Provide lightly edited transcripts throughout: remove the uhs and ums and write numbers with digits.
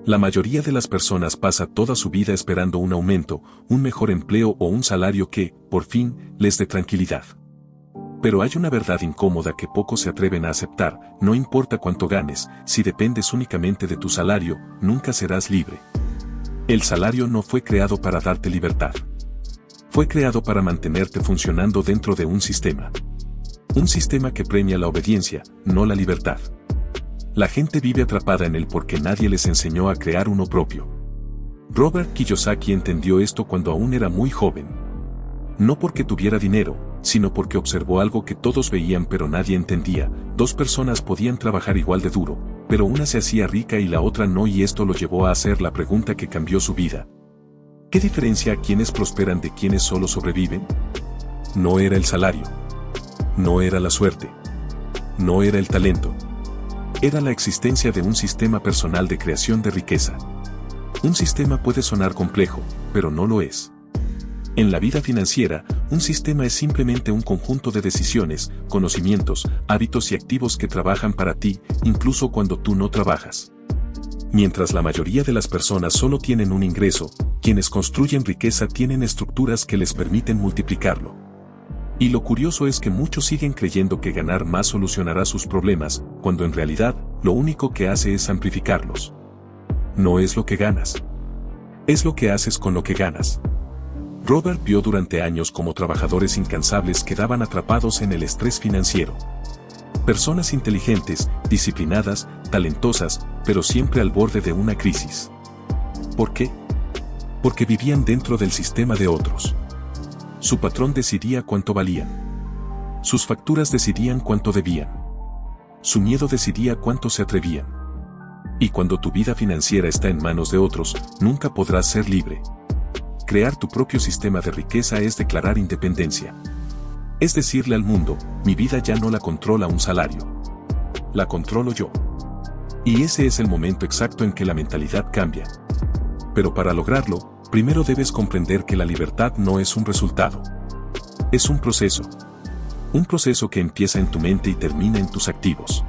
La mayoría de las personas pasa toda su vida esperando un aumento, un mejor empleo o un salario que, por fin, les dé tranquilidad. Pero hay una verdad incómoda que pocos se atreven a aceptar: no importa cuánto ganes, si dependes únicamente de tu salario, nunca serás libre. El salario no fue creado para darte libertad. Fue creado para mantenerte funcionando dentro de un sistema. Un sistema que premia la obediencia, no la libertad. La gente vive atrapada en él porque nadie les enseñó a crear uno propio. Robert Kiyosaki entendió esto cuando aún era muy joven. No porque tuviera dinero, sino porque observó algo que todos veían pero nadie entendía: dos personas podían trabajar igual de duro, pero una se hacía rica y la otra no, y esto lo llevó a hacer la pregunta que cambió su vida. ¿Qué diferencia a quienes prosperan de quienes solo sobreviven? No era el salario. No era la suerte. No era el talento. Era la existencia de un sistema personal de creación de riqueza. Un sistema puede sonar complejo, pero no lo es. En la vida financiera, un sistema es simplemente un conjunto de decisiones, conocimientos, hábitos y activos que trabajan para ti, incluso cuando tú no trabajas. Mientras la mayoría de las personas solo tienen un ingreso, quienes construyen riqueza tienen estructuras que les permiten multiplicarlo. Y lo curioso es que muchos siguen creyendo que ganar más solucionará sus problemas, cuando en realidad, lo único que hace es amplificarlos. No es lo que ganas. Es lo que haces con lo que ganas. Robert vio durante años cómo trabajadores incansables quedaban atrapados en el estrés financiero. Personas inteligentes, disciplinadas, talentosas, pero siempre al borde de una crisis. ¿Por qué? Porque vivían dentro del sistema de otros. Su patrón decidía cuánto valían. Sus facturas decidían cuánto debían. Su miedo decidía cuánto se atrevían. Y cuando tu vida financiera está en manos de otros, nunca podrás ser libre. Crear tu propio sistema de riqueza es declarar independencia. Es decirle al mundo: mi vida ya no la controla un salario. La controlo yo. Y ese es el momento exacto en que la mentalidad cambia. Pero para lograrlo, primero debes comprender que la libertad no es un resultado. Es un proceso. Un proceso que empieza en tu mente y termina en tus activos.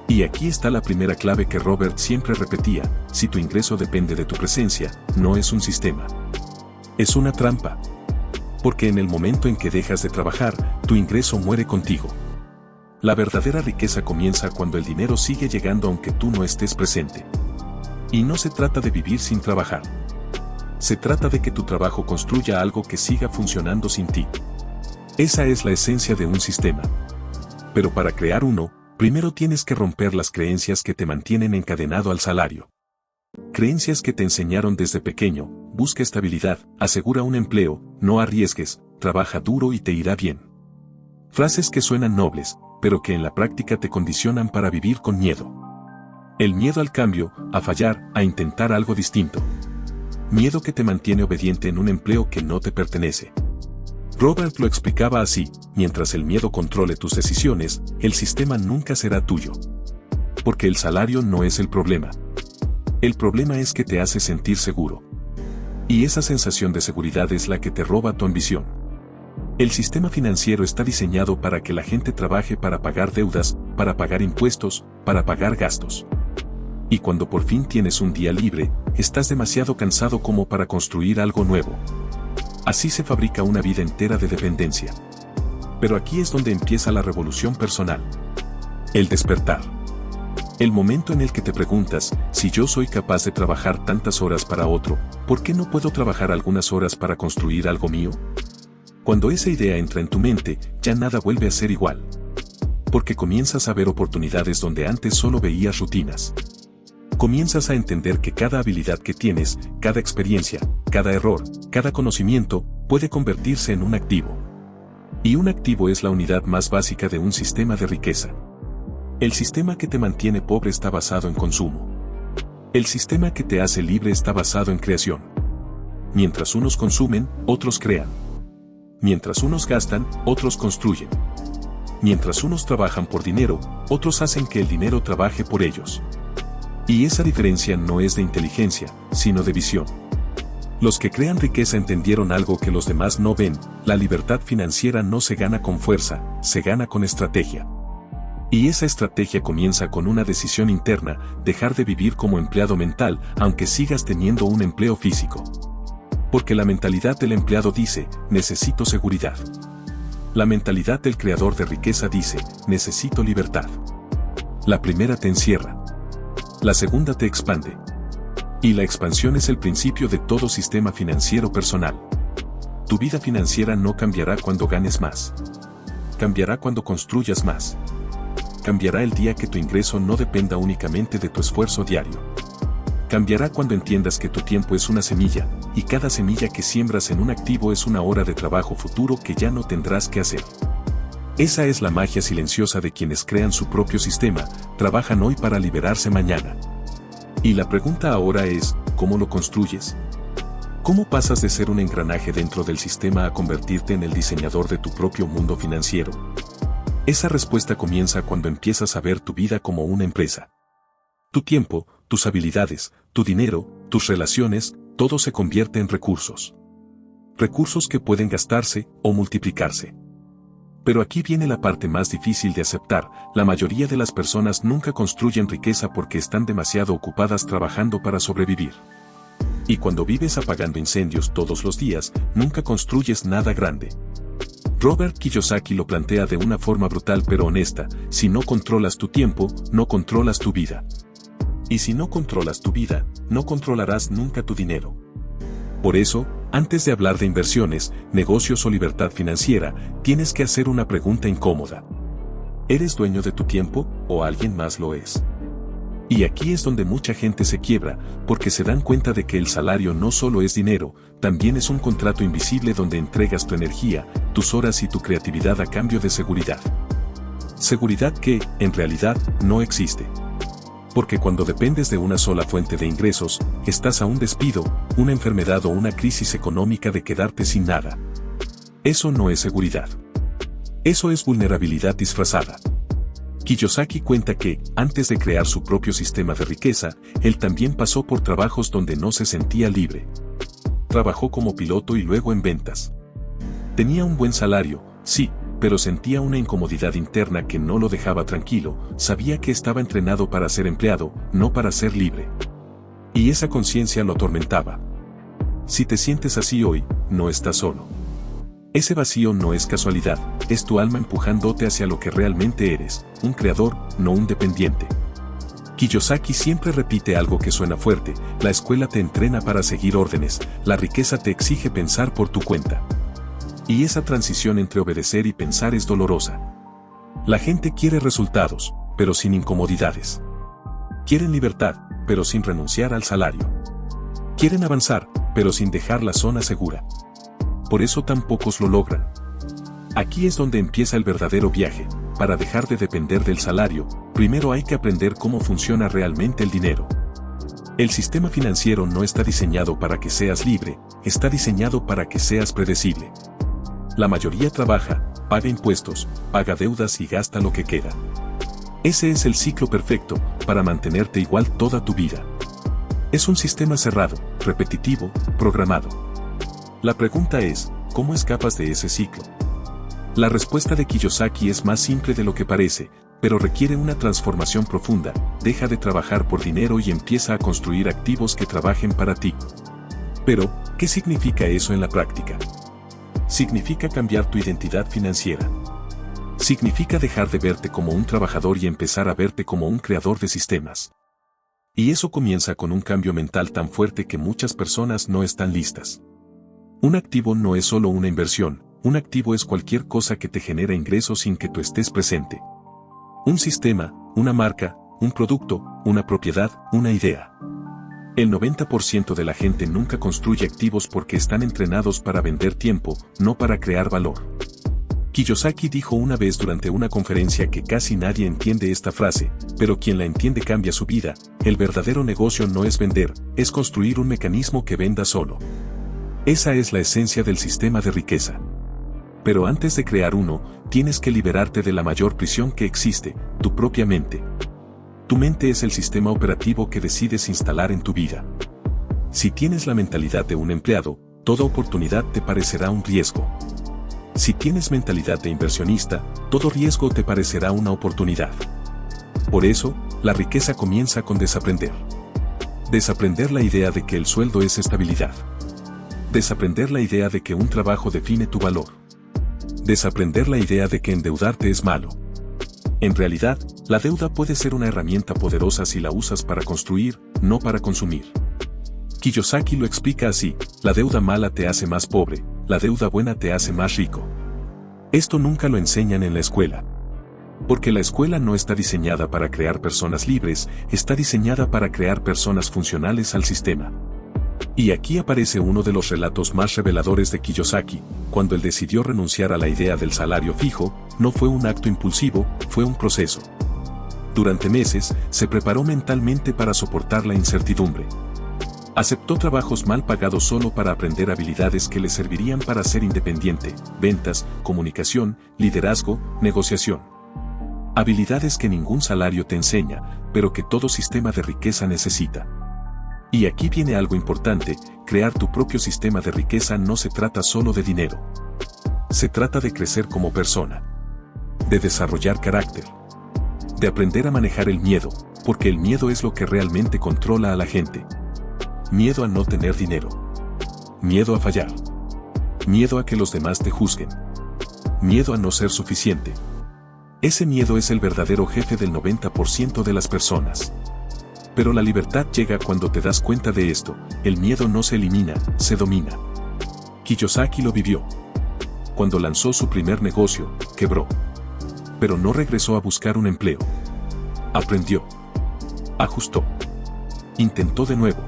Y aquí está la primera clave que Robert siempre repetía: si tu ingreso depende de tu presencia, no es un sistema. Es una trampa. Porque en el momento en que dejas de trabajar, tu ingreso muere contigo. La verdadera riqueza comienza cuando el dinero sigue llegando aunque tú no estés presente. Y no se trata de vivir sin trabajar. Se trata de que tu trabajo construya algo que siga funcionando sin ti. Esa es la esencia de un sistema. Pero para crear uno, primero tienes que romper las creencias que te mantienen encadenado al salario. Creencias que te enseñaron desde pequeño: busca estabilidad, asegura un empleo, no arriesgues, trabaja duro y te irá bien. Frases que suenan nobles, pero que en la práctica te condicionan para vivir con miedo. El miedo al cambio, a fallar, a intentar algo distinto. Miedo que te mantiene obediente en un empleo que no te pertenece. Robert lo explicaba así: mientras el miedo controle tus decisiones, el sistema nunca será tuyo. Porque el salario no es el problema. El problema es que te hace sentir seguro. Y esa sensación de seguridad es la que te roba tu ambición. El sistema financiero está diseñado para que la gente trabaje para pagar deudas, para pagar impuestos, para pagar gastos. Y cuando por fin tienes un día libre, estás demasiado cansado como para construir algo nuevo. Así se fabrica una vida entera de dependencia. Pero aquí es donde empieza la revolución personal. El despertar. El momento en el que te preguntas: si yo soy capaz de trabajar tantas horas para otro, ¿por qué no puedo trabajar algunas horas para construir algo mío? Cuando esa idea entra en tu mente, ya nada vuelve a ser igual. Porque comienzas a ver oportunidades donde antes solo veías rutinas. Comienzas a entender que cada habilidad que tienes, cada experiencia, cada error, cada conocimiento, puede convertirse en un activo. Y un activo es la unidad más básica de un sistema de riqueza. El sistema que te mantiene pobre está basado en consumo. El sistema que te hace libre está basado en creación. Mientras unos consumen, otros crean. Mientras unos gastan, otros construyen. Mientras unos trabajan por dinero, otros hacen que el dinero trabaje por ellos. Y esa diferencia no es de inteligencia, sino de visión. Los que crean riqueza entendieron algo que los demás no ven: la libertad financiera no se gana con fuerza, se gana con estrategia. Y esa estrategia comienza con una decisión interna, dejar de vivir como empleado mental, aunque sigas teniendo un empleo físico. Porque la mentalidad del empleado dice, necesito seguridad. La mentalidad del creador de riqueza dice, necesito libertad. La primera te encierra. La segunda te expande. Y la expansión es el principio de todo sistema financiero personal. Tu vida financiera no cambiará cuando ganes más. Cambiará cuando construyas más. Cambiará el día que tu ingreso no dependa únicamente de tu esfuerzo diario. Cambiará cuando entiendas que tu tiempo es una semilla, y cada semilla que siembras en un activo es una hora de trabajo futuro que ya no tendrás que hacer. Esa es la magia silenciosa de quienes crean su propio sistema, trabajan hoy para liberarse mañana. Y la pregunta ahora es, ¿cómo lo construyes? ¿Cómo pasas de ser un engranaje dentro del sistema a convertirte en el diseñador de tu propio mundo financiero? Esa respuesta comienza cuando empiezas a ver tu vida como una empresa. Tu tiempo, tus habilidades, tu dinero, tus relaciones, todo se convierte en recursos. Recursos que pueden gastarse o multiplicarse. Pero aquí viene la parte más difícil de aceptar, la mayoría de las personas nunca construyen riqueza porque están demasiado ocupadas trabajando para sobrevivir. Y cuando vives apagando incendios todos los días, nunca construyes nada grande. Robert Kiyosaki lo plantea de una forma brutal pero honesta, si no controlas tu tiempo, no controlas tu vida. Y si no controlas tu vida, no controlarás nunca tu dinero. Por eso, antes de hablar de inversiones, negocios o libertad financiera, tienes que hacer una pregunta incómoda. ¿Eres dueño de tu tiempo o alguien más lo es? Y aquí es donde mucha gente se quiebra, porque se dan cuenta de que el salario no solo es dinero, también es un contrato invisible donde entregas tu energía, tus horas y tu creatividad a cambio de seguridad. Seguridad que, en realidad, no existe. Porque cuando dependes de una sola fuente de ingresos, estás a un despido, una enfermedad o una crisis económica de quedarte sin nada. Eso no es seguridad. Eso es vulnerabilidad disfrazada. Kiyosaki cuenta que, antes de crear su propio sistema de riqueza, él también pasó por trabajos donde no se sentía libre. Trabajó como piloto y luego en ventas. Tenía un buen salario, sí, pero sentía una incomodidad interna que no lo dejaba tranquilo, sabía que estaba entrenado para ser empleado, no para ser libre. Y esa conciencia lo atormentaba. Si te sientes así hoy, no estás solo. Ese vacío no es casualidad, es tu alma empujándote hacia lo que realmente eres, un creador, no un dependiente. Kiyosaki siempre repite algo que suena fuerte, la escuela te entrena para seguir órdenes, la riqueza te exige pensar por tu cuenta. Y esa transición entre obedecer y pensar es dolorosa. La gente quiere resultados, pero sin incomodidades. Quieren libertad, pero sin renunciar al salario. Quieren avanzar, pero sin dejar la zona segura. Por eso tan pocos lo logran. Aquí es donde empieza el verdadero viaje. Para dejar de depender del salario, primero hay que aprender cómo funciona realmente el dinero. El sistema financiero no está diseñado para que seas libre, está diseñado para que seas predecible. La mayoría trabaja, paga impuestos, paga deudas y gasta lo que queda. Ese es el ciclo perfecto para mantenerte igual toda tu vida. Es un sistema cerrado, repetitivo, programado. La pregunta es, ¿cómo escapas de ese ciclo? La respuesta de Kiyosaki es más simple de lo que parece, pero requiere una transformación profunda. Deja de trabajar por dinero y empieza a construir activos que trabajen para ti. Pero, ¿qué significa eso en la práctica? Significa cambiar tu identidad financiera. Significa dejar de verte como un trabajador y empezar a verte como un creador de sistemas. Y eso comienza con un cambio mental tan fuerte que muchas personas no están listas. Un activo no es solo una inversión, un activo es cualquier cosa que te genera ingresos sin que tú estés presente. Un sistema, una marca, un producto, una propiedad, una idea. El 90% de la gente nunca construye activos porque están entrenados para vender tiempo, no para crear valor. Kiyosaki dijo una vez durante una conferencia que casi nadie entiende esta frase, pero quien la entiende cambia su vida. El verdadero negocio no es vender, es construir un mecanismo que venda solo. Esa es la esencia del sistema de riqueza. Pero antes de crear uno, tienes que liberarte de la mayor prisión que existe, tu propia mente. Tu mente es el sistema operativo que decides instalar en tu vida. Si tienes la mentalidad de un empleado, toda oportunidad te parecerá un riesgo. Si tienes mentalidad de inversionista, todo riesgo te parecerá una oportunidad. Por eso, la riqueza comienza con desaprender. Desaprender la idea de que el sueldo es estabilidad. Desaprender la idea de que un trabajo define tu valor. Desaprender la idea de que endeudarte es malo. En realidad, la deuda puede ser una herramienta poderosa si la usas para construir, no para consumir. Kiyosaki lo explica así: la deuda mala te hace más pobre, la deuda buena te hace más rico. Esto nunca lo enseñan en la escuela. Porque la escuela no está diseñada para crear personas libres, está diseñada para crear personas funcionales al sistema. Y aquí aparece uno de los relatos más reveladores de Kiyosaki. Cuando él decidió renunciar a la idea del salario fijo, no fue un acto impulsivo, fue un proceso. Durante meses, se preparó mentalmente para soportar la incertidumbre. Aceptó trabajos mal pagados solo para aprender habilidades que le servirían para ser independiente: ventas, comunicación, liderazgo, negociación. Habilidades que ningún salario te enseña, pero que todo sistema de riqueza necesita. Y aquí viene algo importante: crear tu propio sistema de riqueza no se trata solo de dinero. Se trata de crecer como persona. De desarrollar carácter. De aprender a manejar el miedo, porque el miedo es lo que realmente controla a la gente. Miedo a no tener dinero. Miedo a fallar. Miedo a que los demás te juzguen. Miedo a no ser suficiente. Ese miedo es el verdadero jefe del 90% de las personas. Pero la libertad llega cuando te das cuenta de esto: el miedo no se elimina, se domina. Kiyosaki lo vivió. Cuando lanzó su primer negocio, quebró. Pero no regresó a buscar un empleo. Aprendió. Ajustó. Intentó de nuevo.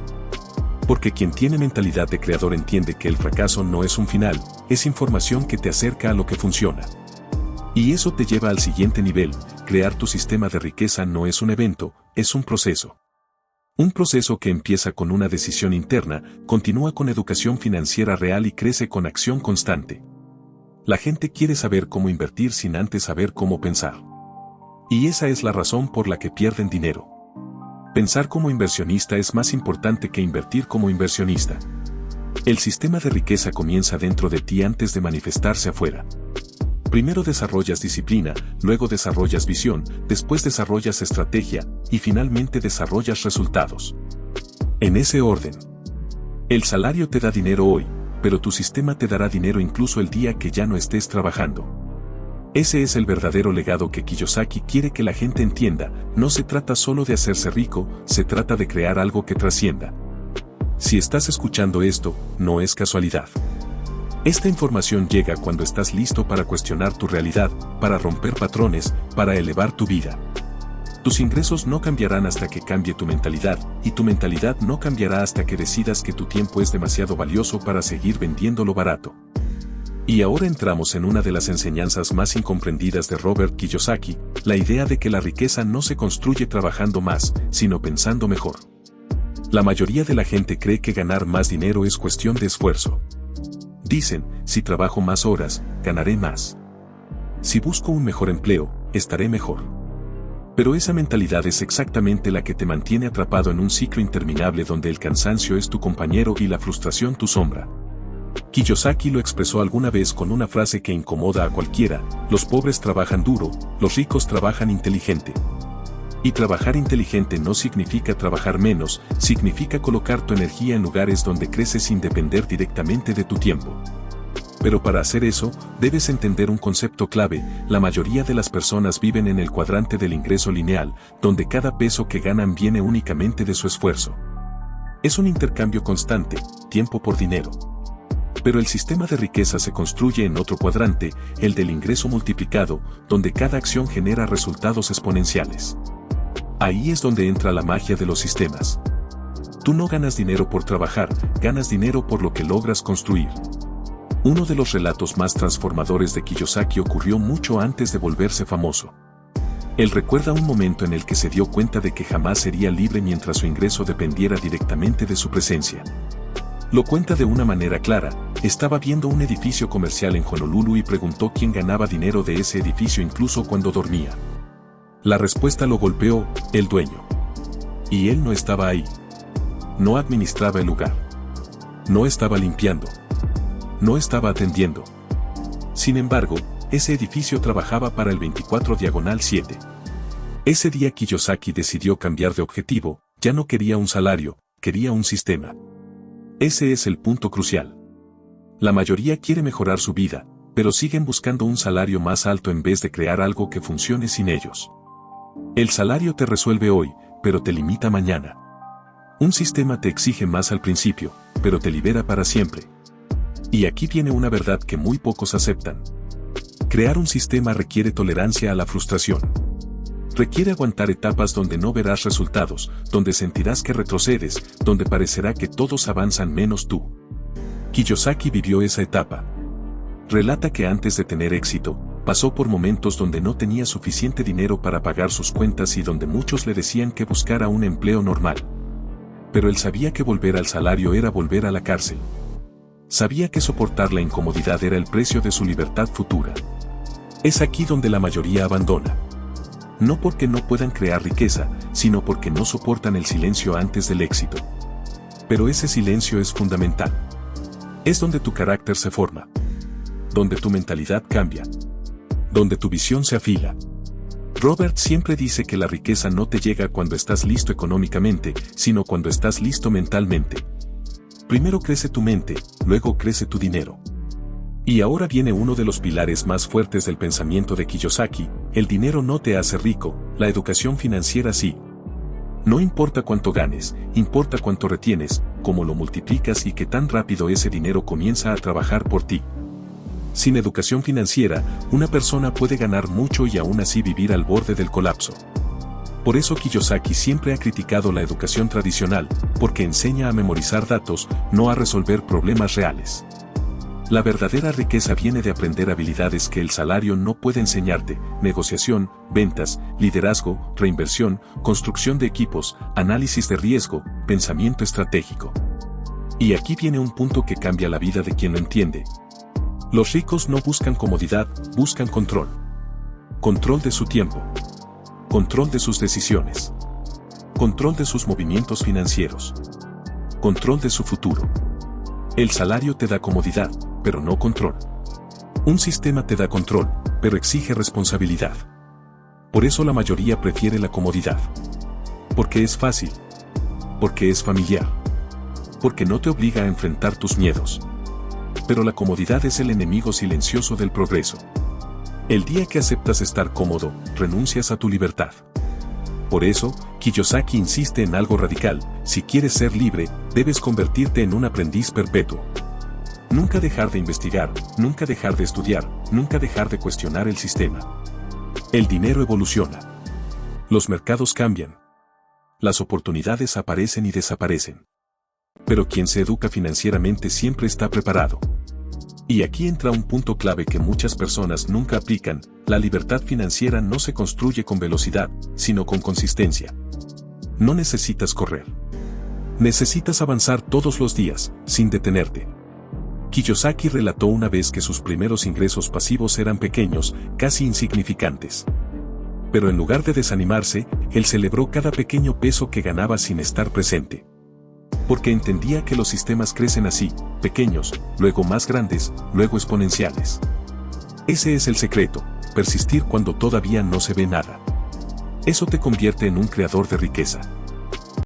Porque quien tiene mentalidad de creador entiende que el fracaso no es un final, es información que te acerca a lo que funciona. Y eso te lleva al siguiente nivel: crear tu sistema de riqueza no es un evento, es un proceso. Un proceso que empieza con una decisión interna, continúa con educación financiera real y crece con acción constante. La gente quiere saber cómo invertir sin antes saber cómo pensar. Y esa es la razón por la que pierden dinero. Pensar como inversionista es más importante que invertir como inversionista. El sistema de riqueza comienza dentro de ti antes de manifestarse afuera. Primero desarrollas disciplina, luego desarrollas visión, después desarrollas estrategia, y finalmente desarrollas resultados. En ese orden. El salario te da dinero hoy, pero tu sistema te dará dinero incluso el día que ya no estés trabajando. Ese es el verdadero legado que Kiyosaki quiere que la gente entienda: no se trata solo de hacerse rico, se trata de crear algo que trascienda. Si estás escuchando esto, no es casualidad. Esta información llega cuando estás listo para cuestionar tu realidad, para romper patrones, para elevar tu vida. Tus ingresos no cambiarán hasta que cambie tu mentalidad, y tu mentalidad no cambiará hasta que decidas que tu tiempo es demasiado valioso para seguir vendiéndolo barato. Y ahora entramos en una de las enseñanzas más incomprendidas de Robert Kiyosaki: la idea de que la riqueza no se construye trabajando más, sino pensando mejor. La mayoría de la gente cree que ganar más dinero es cuestión de esfuerzo. Dicen: si trabajo más horas, ganaré más. Si busco un mejor empleo, estaré mejor. Pero esa mentalidad es exactamente la que te mantiene atrapado en un ciclo interminable donde el cansancio es tu compañero y la frustración tu sombra. Kiyosaki lo expresó alguna vez con una frase que incomoda a cualquiera: los pobres trabajan duro, los ricos trabajan inteligente. Y trabajar inteligente no significa trabajar menos, significa colocar tu energía en lugares donde creces sin depender directamente de tu tiempo. Pero para hacer eso, debes entender un concepto clave: la mayoría de las personas viven en el cuadrante del ingreso lineal, donde cada peso que ganan viene únicamente de su esfuerzo. Es un intercambio constante, tiempo por dinero. Pero el sistema de riqueza se construye en otro cuadrante, el del ingreso multiplicado, donde cada acción genera resultados exponenciales. Ahí es donde entra la magia de los sistemas. Tú no ganas dinero por trabajar, ganas dinero por lo que logras construir. Uno de los relatos más transformadores de Kiyosaki ocurrió mucho antes de volverse famoso. Él recuerda un momento en el que se dio cuenta de que jamás sería libre mientras su ingreso dependiera directamente de su presencia. Lo cuenta de una manera clara: estaba viendo un edificio comercial en Honolulu y preguntó quién ganaba dinero de ese edificio incluso cuando dormía. La respuesta lo golpeó: el dueño. Y él no estaba ahí. No administraba el lugar. No estaba limpiando. No estaba atendiendo. Sin embargo, ese edificio trabajaba para el 24/7. Ese día Kiyosaki decidió cambiar de objetivo, ya no quería un salario, quería un sistema. Ese es el punto crucial. La mayoría quiere mejorar su vida, pero siguen buscando un salario más alto en vez de crear algo que funcione sin ellos. El salario te resuelve hoy, pero te limita mañana. Un sistema te exige más al principio, pero te libera para siempre. Y aquí viene una verdad que muy pocos aceptan. Crear un sistema requiere tolerancia a la frustración. Requiere aguantar etapas donde no verás resultados, donde sentirás que retrocedes, donde parecerá que todos avanzan menos tú. Kiyosaki vivió esa etapa. Relata que antes de tener éxito, pasó por momentos donde no tenía suficiente dinero para pagar sus cuentas y donde muchos le decían que buscara un empleo normal. Pero él sabía que volver al salario era volver a la cárcel. Sabía que soportar la incomodidad era el precio de su libertad futura. Es aquí donde la mayoría abandona. No porque no puedan crear riqueza, sino porque no soportan el silencio antes del éxito. Pero ese silencio es fundamental. Es donde tu carácter se forma. Donde tu mentalidad cambia. Donde tu visión se afila. Robert siempre dice que la riqueza no te llega cuando estás listo económicamente, sino cuando estás listo mentalmente. Primero crece tu mente, luego crece tu dinero. Y ahora viene uno de los pilares más fuertes del pensamiento de Kiyosaki: el dinero no te hace rico, la educación financiera sí. No importa cuánto ganes, importa cuánto retienes, cómo lo multiplicas y qué tan rápido ese dinero comienza a trabajar por ti. Sin educación financiera, una persona puede ganar mucho y aún así vivir al borde del colapso. Por eso Kiyosaki siempre ha criticado la educación tradicional, porque enseña a memorizar datos, no a resolver problemas reales. La verdadera riqueza viene de aprender habilidades que el salario no puede enseñarte: negociación, ventas, liderazgo, reinversión, construcción de equipos, análisis de riesgo, pensamiento estratégico. Y aquí viene un punto que cambia la vida de quien lo entiende. Los ricos no buscan comodidad, buscan control. Control de su tiempo. Control de sus decisiones. Control de sus movimientos financieros. Control de su futuro. El salario te da comodidad, pero no control. Un sistema te da control, pero exige responsabilidad. Por eso la mayoría prefiere la comodidad. Porque es fácil. Porque es familiar. Porque no te obliga a enfrentar tus miedos. Pero la comodidad es el enemigo silencioso del progreso. El día que aceptas estar cómodo, renuncias a tu libertad. Por eso, Kiyosaki insiste en algo radical: si quieres ser libre, debes convertirte en un aprendiz perpetuo. Nunca dejar de investigar, nunca dejar de estudiar, nunca dejar de cuestionar el sistema. El dinero evoluciona. Los mercados cambian. Las oportunidades aparecen y desaparecen. Pero quien se educa financieramente siempre está preparado. Y aquí entra un punto clave que muchas personas nunca aplican: la libertad financiera no se construye con velocidad, sino con consistencia. No necesitas correr. Necesitas avanzar todos los días, sin detenerte. Kiyosaki relató una vez que sus primeros ingresos pasivos eran pequeños, casi insignificantes. Pero en lugar de desanimarse, él celebró cada pequeño peso que ganaba sin estar presente. Porque entendía que los sistemas crecen así: pequeños, luego más grandes, luego exponenciales. Ese es el secreto: persistir cuando todavía no se ve nada. Eso te convierte en un creador de riqueza.